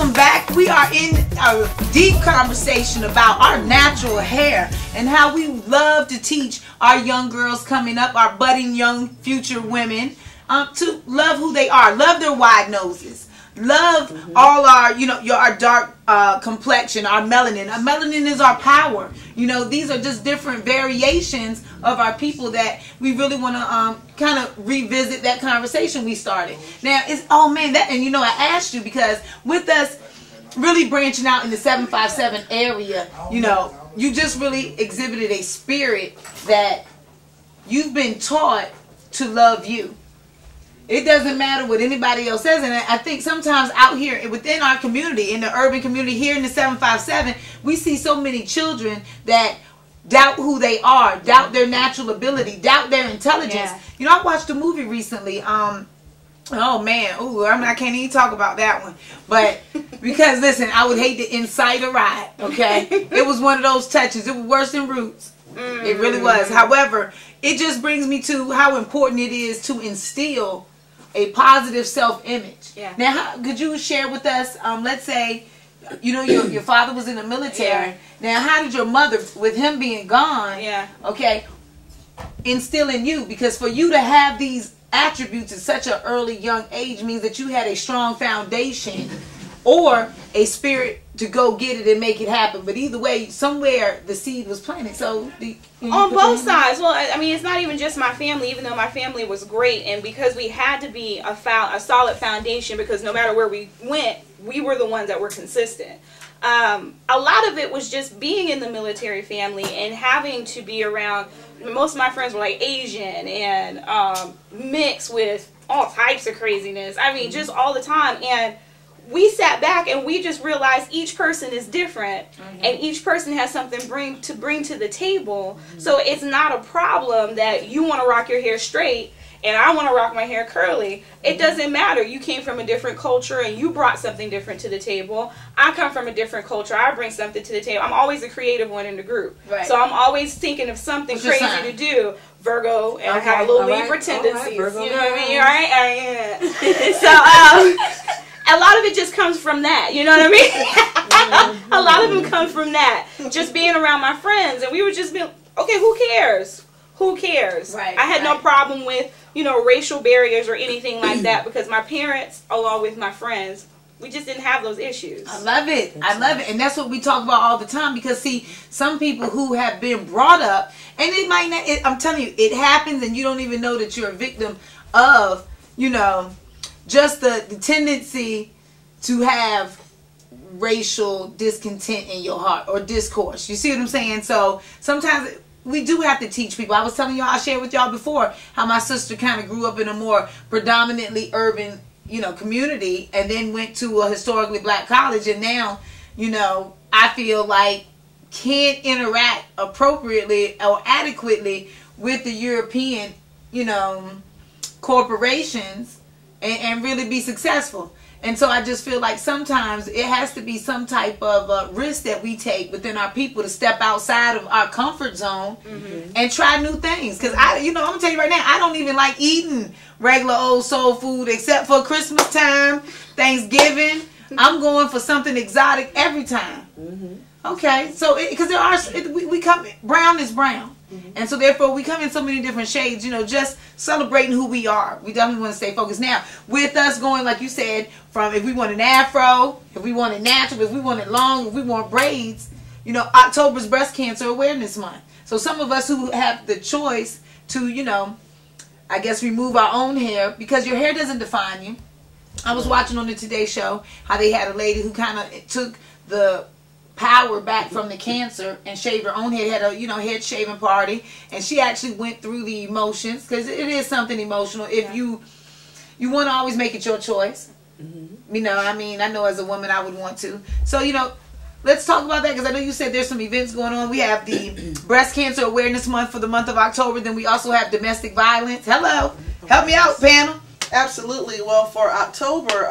welcome back. We are in a deep conversation about our natural hair and how we love to teach our young girls coming up, our budding young future women, to love who they are, love their wide noses, love all our, our dark complexion, our melanin. Our melanin is our power. These are just different variations of our people that we really want to kind of revisit that conversation we started. Now, I asked you because with us really branching out in the 757 area, you just really exhibited a spirit that you've been taught to love you. It doesn't matter what anybody else says. And I think sometimes out here within our community, in the urban community here in the 757, we see so many children that doubt who they are, doubt their natural ability, doubt their intelligence. Yeah. I watched a movie recently. I can't even talk about that one. But because, listen, I would hate to incite a riot, okay? It was one of those touches. It was worse than Roots. It really was. However, it just brings me to how important it is to instill a positive self-image. Yeah. Now, could you share with us, let's say, your father was in the military. Yeah. Now, how did your mother, with him being gone, instill in you? Because for you to have these attributes at such an early young age means that you had a strong foundation or a spirit to go get it and make it happen. But either way, somewhere the seed was planted. So on both sides. Well, I mean, it's not even just my family, even though my family was great. And because we had to be a solid foundation, because no matter where we went, we were the ones that were consistent. A lot of it was just being in the military family and having to be around. Most of my friends were like Asian and mixed with all types of craziness. I mean, just all the time. And we sat back and we just realized each person is different, and each person has something to bring to the table. So it's not a problem that you want to rock your hair straight and I want to rock my hair curly. It doesn't matter. You came from a different culture and you brought something different to the table. I come from a different culture. I bring something to the table. I'm always the creative one in the group. Right. So I'm always thinking of something crazy to do. Virgo, and I have a little Libra tendencies. You know what I mean? All right? So, a lot of it just comes from that, you know what I mean? A lot of them come from that. Just being around my friends, and we would just be, okay, who cares? Who cares? Right, I had no problem with, racial barriers or anything like that, because my parents, along with my friends, we just didn't have those issues. I love it. I love it. And that's what we talk about all the time, because, see, some people who have been brought up, and it might not, I'm telling you, it happens and you don't even know that you're a victim of, just the tendency to have racial discontent in your heart or discourse. You see what I'm saying? So sometimes we do have to teach people. I was telling y'all, I shared with y'all before how my sister kind of grew up in a more predominantly urban, community, and then went to a historically black college, and now, I feel like can't interact appropriately or adequately with the European, corporations and really be successful. And so I just feel like sometimes it has to be some type of risk that we take within our people to step outside of our comfort zone and try new things. Because I'm going to tell you right now, I don't even like eating regular old soul food except for Christmas time, Thanksgiving. I'm going for something exotic every time. Okay, so because we come, brown is brown. And so therefore we come in so many different shades, just celebrating who we are. We definitely want to stay focused. Now, with us going, like you said, from if we want an afro, if we want it natural, if we want it long, if we want braids, October's Breast Cancer Awareness Month. So some of us who have the choice to, I guess, remove our own hair, because your hair doesn't define you. I was watching on the Today Show how they had a lady who kind of took the power back from the cancer and shaved her own head, had a head shaving party, and she actually went through the emotions, because it is something emotional. If you want to always make it your choice, I know as a woman I would want to. So let's talk about that, because I know you said there's some events going on. We have the Breast Cancer Awareness Month for the month of October. Then we also have domestic violence. Hello, help me out, panel. Absolutely. Well, for October,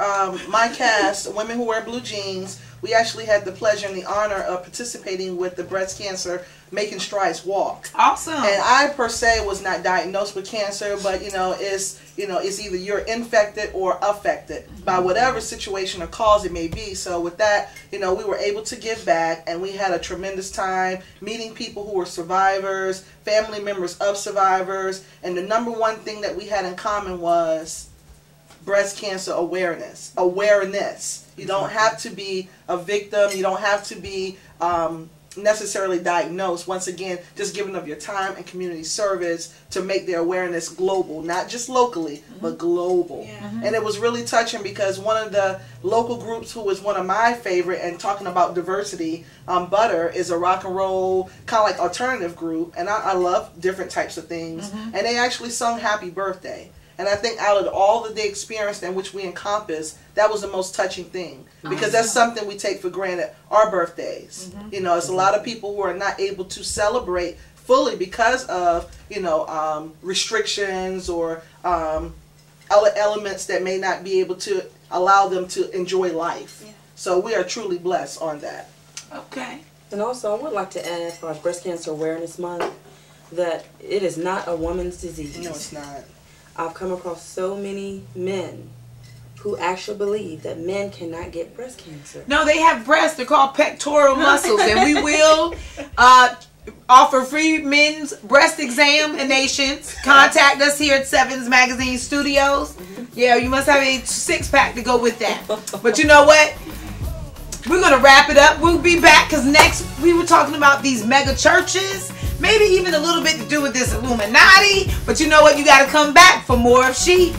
my cast, Women Who Wear Blue Jeans, we actually had the pleasure and the honor of participating with the Breast Cancer making strides walk. Awesome. And I per se was not diagnosed with cancer, but it's either you're infected or affected by whatever situation or cause it may be. So with that, we were able to give back, and we had a tremendous time meeting people who were survivors, family members of survivors, and the number one thing that we had in common was breast cancer awareness. You don't have to be a victim. You don't have to be necessarily diagnosed. Once again, just giving of your time and community service to make their awareness global, not just locally, but global. Yeah. And it was really touching because one of the local groups who was one of my favorite, and talking about diversity, Butter is a rock and roll kind of like alternative group, and I love different types of things. And they actually sung Happy Birthday. And I think out of all that they experienced and which we encompassed, that was the most touching thing. Because that's something we take for granted, our birthdays. It's a lot of people who are not able to celebrate fully because of, restrictions or other elements that may not be able to allow them to enjoy life. Yeah. So we are truly blessed on that. Okay. And also, I would like to add for Breast Cancer Awareness Month that it is not a woman's disease. No, it's not. I've come across so many men who actually believe that men cannot get breast cancer. No, they have breasts. They're called pectoral muscles, and we will offer free men's breast examinations. Contact us here at Sevens Magazine Studios. Yeah, you must have a 6-pack to go with that. But you know what? We're going to wrap it up. We'll be back because next we were talking about these mega churches. Maybe even a little bit to do with this Illuminati. But you know what? You got to come back for more of She